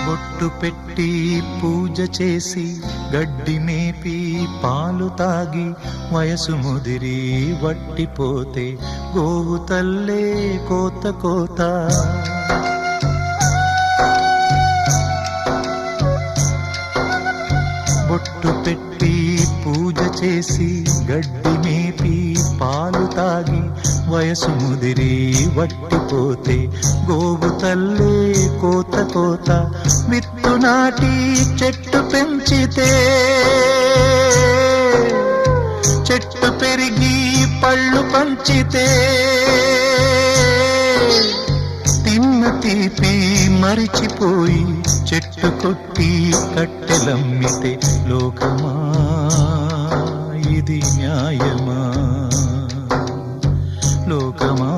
బొట్టు పెట్టి పూజ చేసి గడ్డి మేపి పాలు తాగి వయసు ముదిరి వట్టిపోతే గోవు తల్లే కోత కోత. బొట్టు పెట్టి పూజ చేసి గడ్డి మేపి పాలు తాగి వయసు ముదిరి వట్టిపోతే గోవు తల్లే కోత కోత. విత్తు నాటి చెట్టు పెంచితే చెట్టు పెరిగి పళ్ళు పంచితే తిన్న తీపి మరిచిపోయి చెట్టు కొట్టి కట్టెలమ్మితే లోకమా ఇది న్యాయమా? లోకమా